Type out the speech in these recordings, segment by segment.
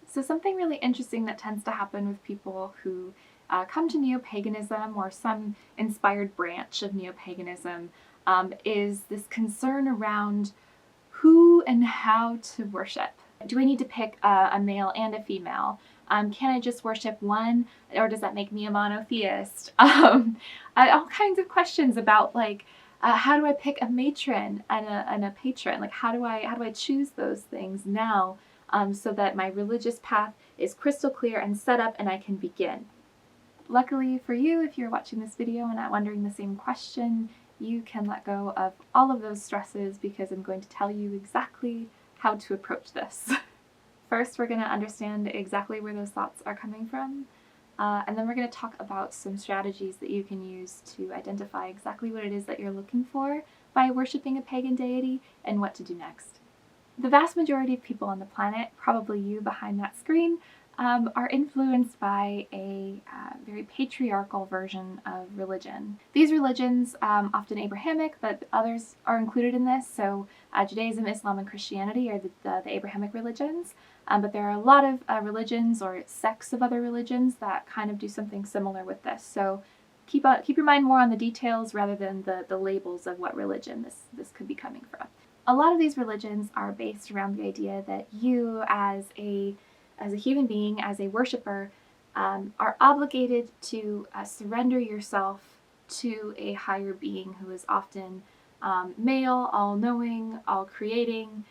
So something really interesting that tends to happen with people who come to neo-paganism or some inspired branch of neo-paganism is this concern around who and how to worship. Do I need to pick a male and a female? Can I just worship one, or does that make me a monotheist? All kinds of questions about like how do I pick a matron and a patron? Like how do I choose those things now so that my religious path is crystal clear and set up and I can begin? Luckily for you, if you're watching this video and not wondering the same question, you can let go of all of those stresses because I'm going to tell you exactly how to approach this. First, we're going to understand exactly where those thoughts are coming from, and then we're going to talk about some strategies that you can use to identify exactly what it is that you're looking for by worshiping a pagan deity and what to do next. The vast majority of people on the planet, probably you behind that screen, are influenced by a very patriarchal version of religion. These religions, often Abrahamic, but others are included in this, so Judaism, Islam, and Christianity are the Abrahamic religions, but there are a lot of religions or sects of other religions that kind of do something similar with this. So keep your mind more on the details rather than the labels of what religion this could be coming from. A lot of these religions are based around the idea that you as a human being, as a worshiper, are obligated to surrender yourself to a higher being who is often male, all-knowing, all-creating,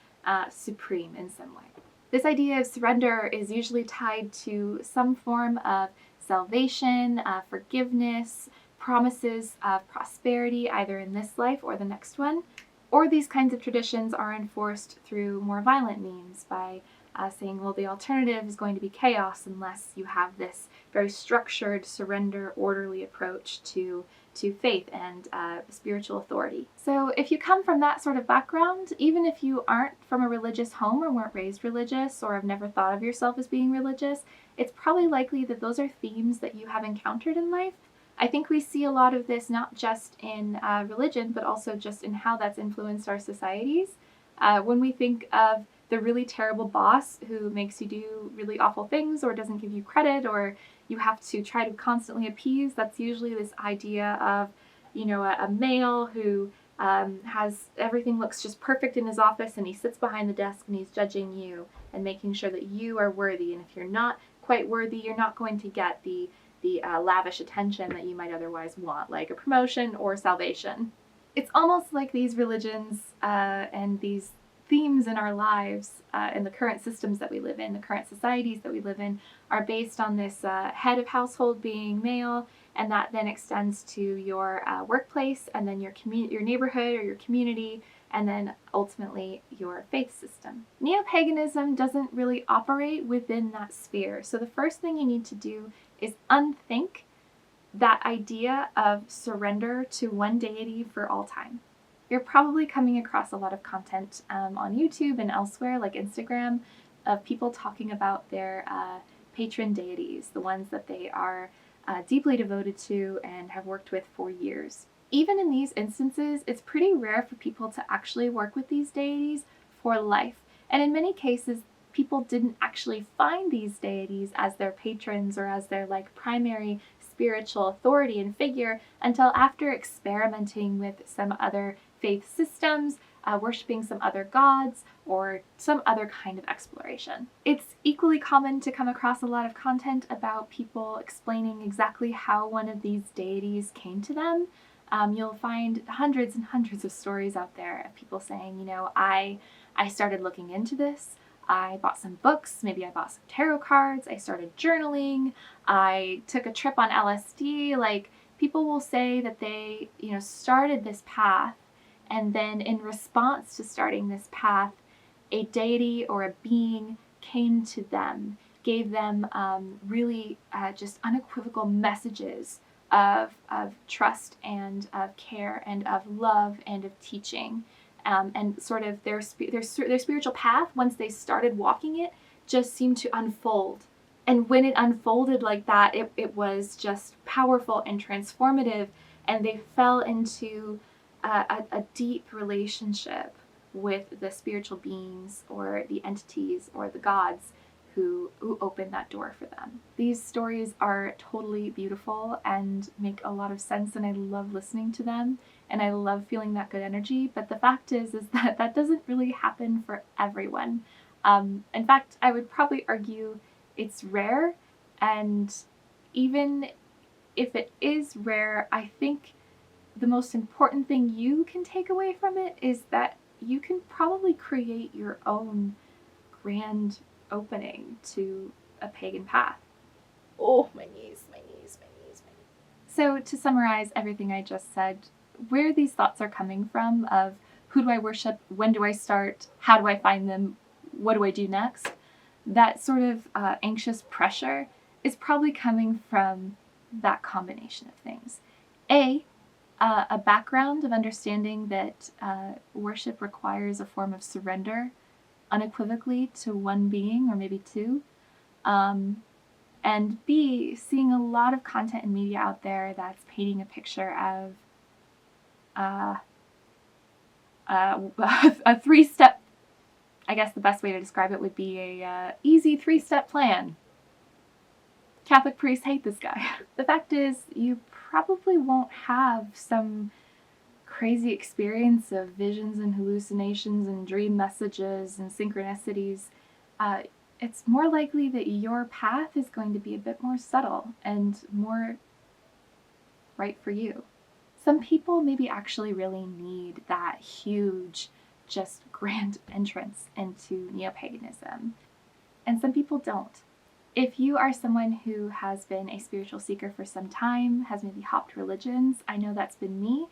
supreme in some way. This idea of surrender is usually tied to some form of salvation, forgiveness, promises of prosperity either in this life or the next one, or these kinds of traditions are enforced through more violent means by saying, well, the alternative is going to be chaos unless you have this very structured, surrender, orderly approach to faith and spiritual authority. So if you come from that sort of background, even if you aren't from a religious home or weren't raised religious or have never thought of yourself as being religious, it's probably likely that those are themes that you have encountered in life. I think we see a lot of this not just in religion, but also just in how that's influenced our societies. When we think of the really terrible boss who makes you do really awful things or doesn't give you credit or you have to try to constantly appease, that's usually this idea of, you know, a male who has everything looks just perfect in his office and he sits behind the desk and he's judging you and making sure that you are worthy, and if you're not quite worthy, you're not going to get the lavish attention that you might otherwise want, like a promotion or salvation. It's almost like these religions and these themes in our lives, in the current systems that we live in, the current societies that we live in, are based on this head of household being male, and that then extends to your workplace, and then your neighborhood or your community, and then ultimately your faith system. Neo-paganism doesn't really operate within that sphere, so the first thing you need to do is unthink that idea of surrender to one deity for all time. You're probably coming across a lot of content on YouTube and elsewhere, like Instagram, of people talking about their patron deities, the ones that they are deeply devoted to and have worked with for years. Even in these instances, it's pretty rare for people to actually work with these deities for life. And in many cases, people didn't actually find these deities as their patrons or as their like primary spiritual authority and figure until after experimenting with some other faith systems, worshipping some other gods, or some other kind of exploration. It's equally common to come across a lot of content about people explaining exactly how one of these deities came to them. You'll find hundreds and hundreds of stories out there of people saying, you know, I started looking into this, I bought some books, maybe I bought some tarot cards, I started journaling, I took a trip on LSD. Like, people will say that they, you know, started this path, and then in response to starting this path, a deity or a being came to them, gave them really just unequivocal messages of trust and of care and of love and of teaching. And sort of their spiritual path, once they started walking it, just seemed to unfold. And when it unfolded like that, it was just powerful and transformative, and they fell into a deep relationship with the spiritual beings or the entities or the gods who opened that door for them. These stories are totally beautiful and make a lot of sense, and I love listening to them, and I love feeling that good energy, but the fact is that that doesn't really happen for everyone. In fact, I would probably argue it's rare, and even if it is rare, I think the most important thing you can take away from it is that you can probably create your own grand opening to a pagan path. Oh, my knees, my knees, my knees, my knees. So to summarize everything I just said, where these thoughts are coming from of who do I worship, when do I start, how do I find them, what do I do next, that sort of anxious pressure is probably coming from that combination of things. A background of understanding that worship requires a form of surrender unequivocally to one being or maybe two. And B, seeing a lot of content and media out there that's painting a picture of a three-step, I guess the best way to describe it would be a easy three-step plan. Catholic priests hate this guy. The fact is, you probably won't have some crazy experience of visions and hallucinations and dream messages and synchronicities. It's more likely that your path is going to be a bit more subtle and more right for you. Some people maybe actually really need that huge, just grand entrance into neo-paganism, and some people don't. If you are someone who has been a spiritual seeker for some time, has maybe hopped religions, I know that's been me.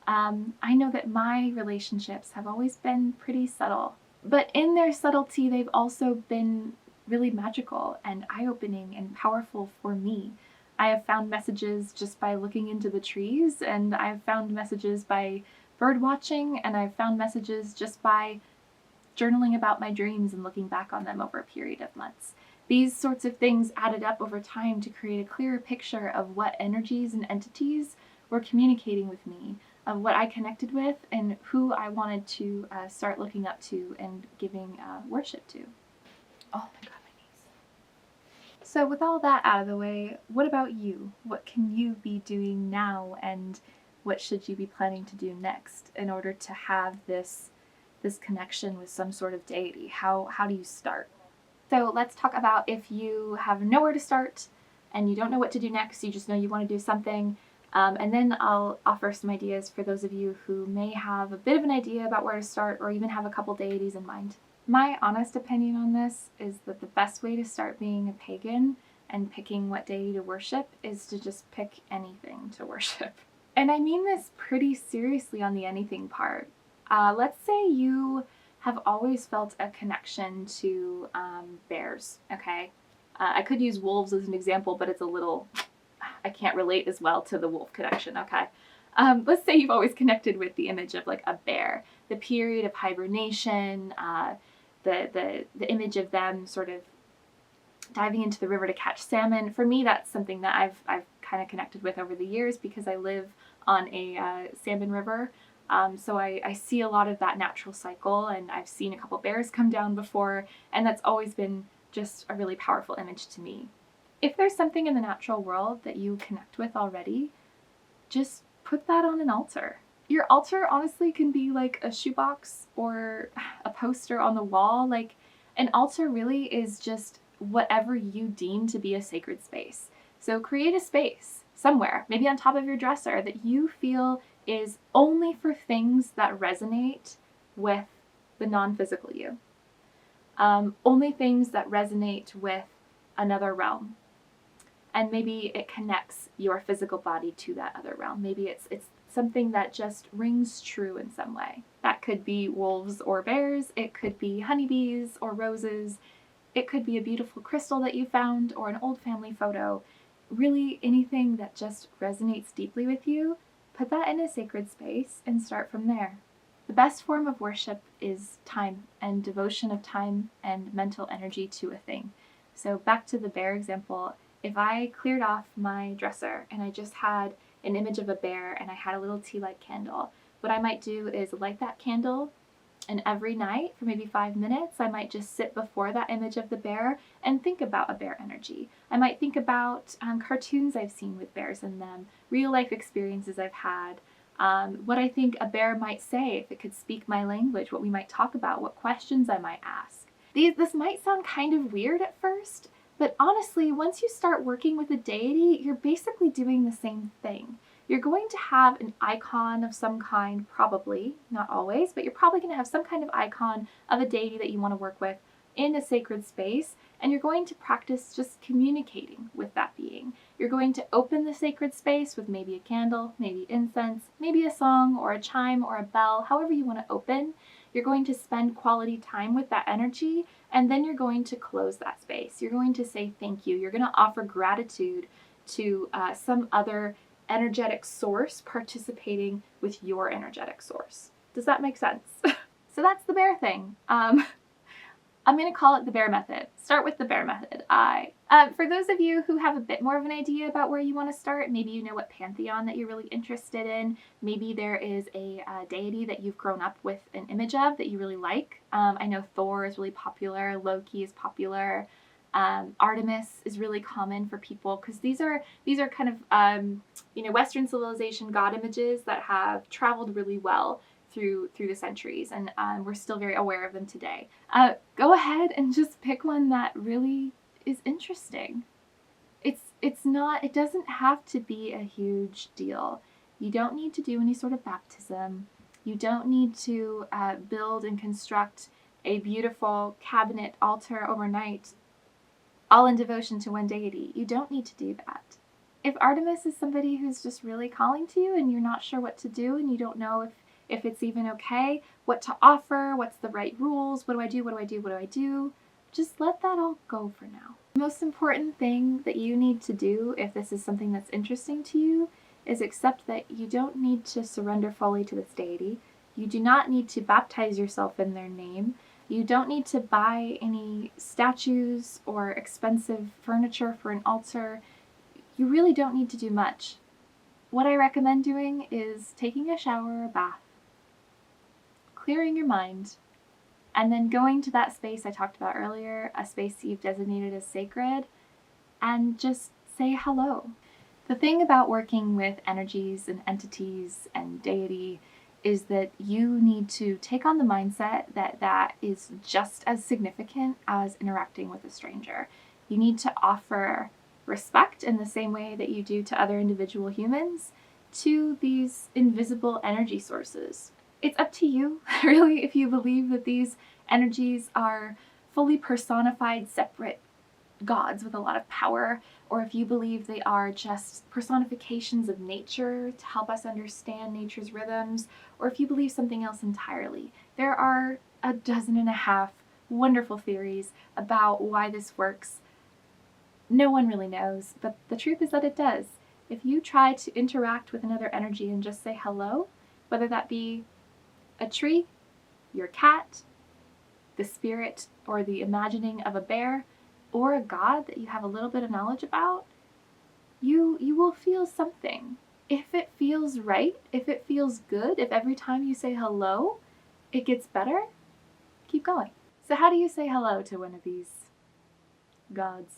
I know that my relationships have always been pretty subtle, but in their subtlety, they've also been really magical and eye-opening and powerful for me. I have found messages just by looking into the trees, and I've found messages by bird watching, and I've found messages just by journaling about my dreams and looking back on them over a period of months. These sorts of things added up over time to create a clearer picture of what energies and entities were communicating with me, of what I connected with, and who I wanted to start looking up to and giving worship to. Oh my god, my knees. So with all that out of the way, what about you? What can you be doing now, and what should you be planning to do next in order to have this connection with some sort of deity? How do you start? So let's talk about if you have nowhere to start and you don't know what to do next, you just know you want to do something. And then I'll offer some ideas for those of you who may have a bit of an idea about where to start or even have a couple deities in mind. My honest opinion on this is that the best way to start being a pagan and picking what deity to worship is to just pick anything to worship. And I mean this pretty seriously on the anything part. Let's say you have always felt a connection to bears, okay? I could use wolves as an example, but it's a little, I can't relate as well to the wolf connection, okay? Let's say you've always connected with the image of like a bear, the period of hibernation, the image of them sort of diving into the river to catch salmon. For me, that's something that I've kind of connected with over the years because I live on a salmon river. So I see a lot of that natural cycle, and I've seen a couple bears come down before, and that's always been just a really powerful image to me. If there's something in the natural world that you connect with already, just put that on an altar. Your altar honestly can be like a shoebox or a poster on the wall. Like, an altar really is just whatever you deem to be a sacred space. So create a space somewhere, maybe on top of your dresser, that you feel is only for things that resonate with the non-physical you. Only things that resonate with another realm. And maybe it connects your physical body to that other realm. Maybe it's something that just rings true in some way. That could be wolves or bears. It could be honeybees or roses. It could be a beautiful crystal that you found or an old family photo. Really anything that just resonates deeply with you. Put that in a sacred space and start from there. The best form of worship is time and devotion of time and mental energy to a thing. So back to the bear example, if I cleared off my dresser and I just had an image of a bear and I had a little tea light candle, what I might do is light that candle And every night for maybe 5 minutes, I might just sit before that image of the bear and think about a bear energy. I might think about cartoons I've seen with bears in them, real life experiences I've had, what I think a bear might say if it could speak my language, what we might talk about, what questions I might ask. This might sound kind of weird at first, but honestly, once you start working with a deity, you're basically doing the same thing. You're going to have an icon of some kind, probably, not always, but you're probably going to have some kind of icon of a deity that you want to work with in a sacred space, and you're going to practice just communicating with that being. You're going to open the sacred space with maybe a candle, maybe incense, maybe a song or a chime or a bell, however you want to open. You're going to spend quality time with that energy, and then you're going to close that space. You're going to say thank you. You're going to offer gratitude to some other energetic source participating with your energetic source. Does that make sense? So that's the bear thing. I'm going to call it the bear method. Start with the bear method. For those of you who have a bit more of an idea about where you want to start, maybe you know what pantheon that you're really interested in. Maybe there is a deity that you've grown up with an image of that you really like. I know Thor is really popular. Loki is popular. Artemis is really common for people because these are kind of Western civilization god images that have traveled really well through the centuries, and we're still very aware of them today. Go ahead and just pick one that really is interesting. It doesn't have to be a huge deal. You don't need to do any sort of baptism. You don't need to build and construct a beautiful cabinet altar overnight, all in devotion to one deity. You don't need to do that. If Artemis is somebody who's just really calling to you and you're not sure what to do and you don't know if it's even okay, what to offer, what's the right rules, what do I do, just let that all go for now. The most important thing that you need to do if this is something that's interesting to you is accept that you don't need to surrender fully to this deity. You do not need to baptize yourself in their name. You don't need to buy any statues or expensive furniture for an altar. You really don't need to do much. What I recommend doing is taking a shower or a bath, clearing your mind, and then going to that space I talked about earlier, a space that you've designated as sacred, and just say hello. The thing about working with energies and entities and deity is that you need to take on the mindset that is just as significant as interacting with a stranger. You need to offer respect in the same way that you do to other individual humans to these invisible energy sources. It's up to you, really, if you believe that these energies are fully personified, separate gods with a lot of power, or if you believe they are just personifications of nature to help us understand nature's rhythms, or if you believe something else entirely. There are 12 wonderful theories about why this works. No one really knows, but the truth is that it does. If you try to interact with another energy and just say hello, whether that be a tree, your cat, the spirit or the imagining of a bear, or a god that you have a little bit of knowledge about, you will feel something. If it feels right, if it feels good, if every time you say hello, it gets better, keep going. So how do you say hello to one of these gods?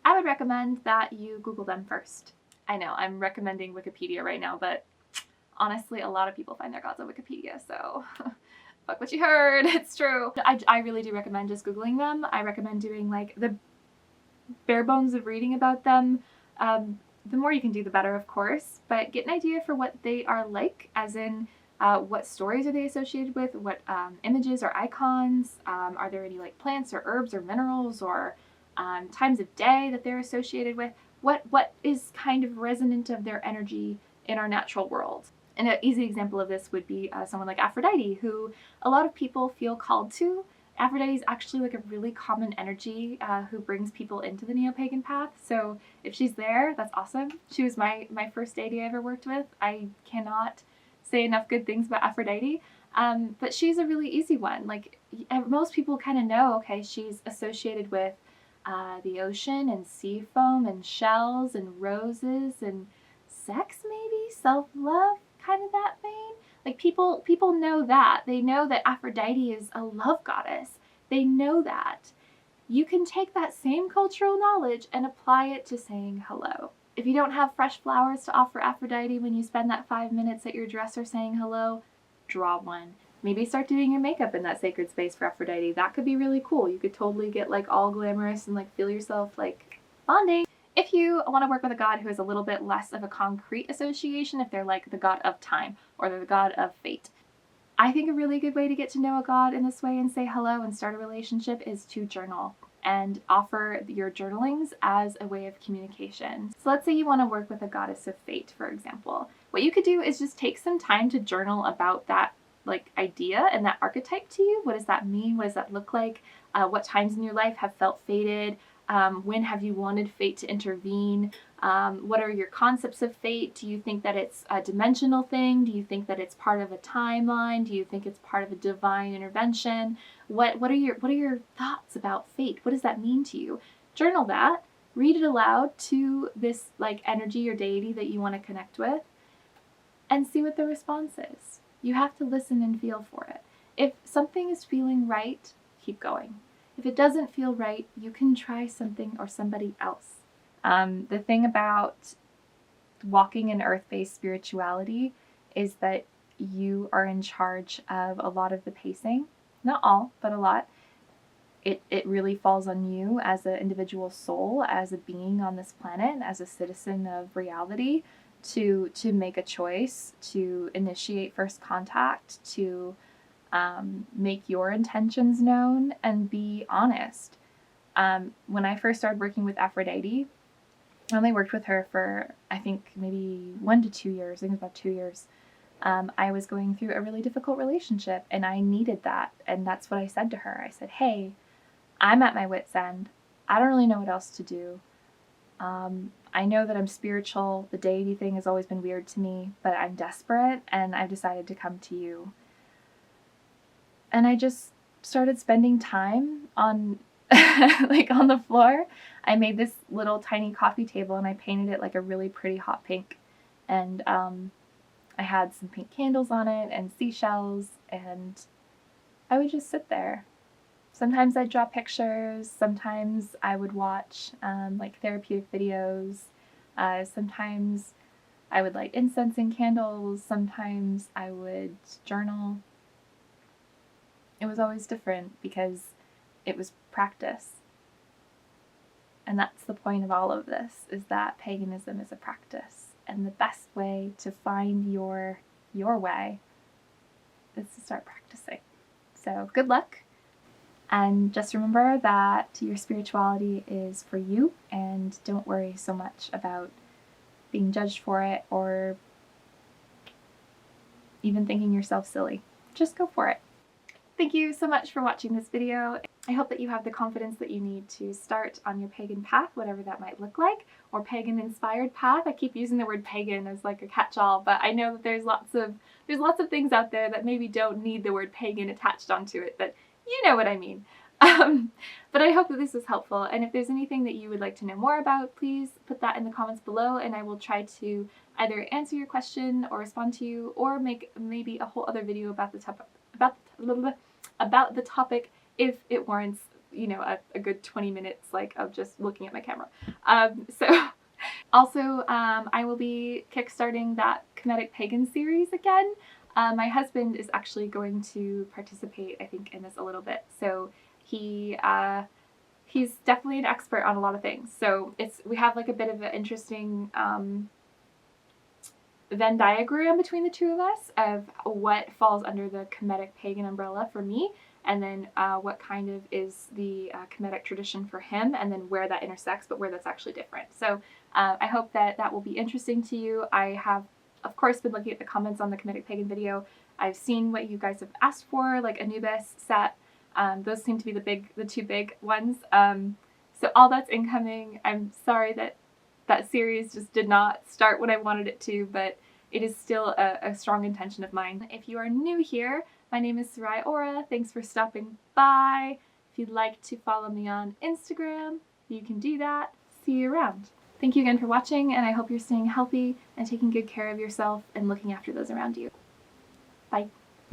I would recommend that you Google them first. I know, I'm recommending Wikipedia right now, but honestly, a lot of people find their gods on Wikipedia, so fuck what you heard, it's true. I really do recommend just Googling them. I recommend doing like the bare bones of reading about them. The more you can do, the better, of course, but get an idea for what they are like, as in what stories are they associated with, what images or icons, are there any like plants or herbs or minerals or times of day that they're associated with, what is kind of resonant of their energy in our natural world. And an easy example of this would be someone like Aphrodite, who a lot of people feel called to. Aphrodite is actually like a really common energy who brings people into the neo-pagan path. So if she's there, that's awesome. She was my first deity I ever worked with. I cannot say enough good things about Aphrodite. But she's a really easy one. Like most people kind of know, okay, she's associated with the ocean and sea foam and shells and roses and sex, maybe self-love, kind of that vein. Like people know that. They know that Aphrodite is a love goddess. They know that. You can take that same cultural knowledge and apply it to saying hello. If you don't have fresh flowers to offer Aphrodite when you spend that 5 minutes at your dresser saying hello, draw one. Maybe start doing your makeup in that sacred space for Aphrodite. That could be really cool. You could totally get like all glamorous and like feel yourself like bonding. If you want to work with a god who is a little bit less of a concrete association, if they're like the god of time or they're the god of fate, I think a really good way to get to know a god in this way and say hello and start a relationship is to journal and offer your journalings as a way of communication. So let's say you want to work with a goddess of fate, for example. What you could do is just take some time to journal about that like idea and that archetype to you. What does that mean? What does that look like? What times in your life have felt fated? When have you wanted fate to intervene? What are your concepts of fate? Do you think that it's a dimensional thing? Do you think that it's part of a timeline? Do you think it's part of a divine intervention? What are your thoughts about fate? What does that mean to you? Journal that. Read it aloud to this like energy or deity that you want to connect with, and see what the response is. You have to listen and feel for it. If something is feeling right, keep going. If it doesn't feel right, you can try something or somebody else. The thing about walking in earth-based spirituality is that you are in charge of a lot of the pacing. Not all, but a lot. It really falls on you as an individual soul, as a being on this planet, as a citizen of reality, to make a choice, to initiate first contact, to make your intentions known, and be honest. When I first started working with Aphrodite, I only worked with her for, I think, maybe 1 to 2 years. I think it was about 2 years. I was going through a really difficult relationship, and I needed that. And that's what I said to her. I said, hey, I'm at my wit's end. I don't really know what else to do. I know that I'm spiritual. The deity thing has always been weird to me, but I'm desperate, and I've decided to come to you. And I just started spending time on like on the floor. I made this little tiny coffee table and I painted it like a really pretty hot pink. And I had some pink candles on it and seashells, and I would just sit there. Sometimes I'd draw pictures, sometimes I would watch like therapeutic videos, sometimes I would light incense and candles, sometimes I would journal. It was always different because it was practice. And that's the point of all of this, is that paganism is a practice. And the best way to find your way is to start practicing. So good luck. And just remember that your spirituality is for you, and don't worry so much about being judged for it or even thinking yourself silly. Just go for it. Thank you so much for watching this video. I hope that you have the confidence that you need to start on your pagan path, whatever that might look like, or pagan inspired path. I keep using the word pagan as like a catch-all, but I know that there's lots of things out there that maybe don't need the word pagan attached onto it, but you know what I mean. But I hope that this was helpful, and if there's anything that you would like to know more about, please put that in the comments below, and I will try to either answer your question or respond to you, or make maybe a whole other video about the topic if it warrants, you know, a good 20 minutes like of just looking at my camera. Also, I will be kickstarting that Comedic Pagan series again. My husband is actually going to participate, I think, in this a little bit. So he's definitely an expert on a lot of things. So we have like a bit of an interesting Venn diagram between the two of us of what falls under the Comedic Pagan umbrella for me, and then what kind of is the Comedic tradition for him, and then where that intersects, but where that's actually different. So I hope that will be interesting to you. I have, of course, been looking at the comments on the Comedic Pagan video. I've seen what you guys have asked for, like Anubis set. Those seem to be the two big ones. So all that's incoming. I'm sorry that series just did not start when I wanted it to, but it is still a strong intention of mine. If you are new here, my name is Sarai Aura. Thanks for stopping by. If you'd like to follow me on Instagram, you can do that. See you around. Thank you again for watching, and I hope you're staying healthy and taking good care of yourself and looking after those around you. Bye.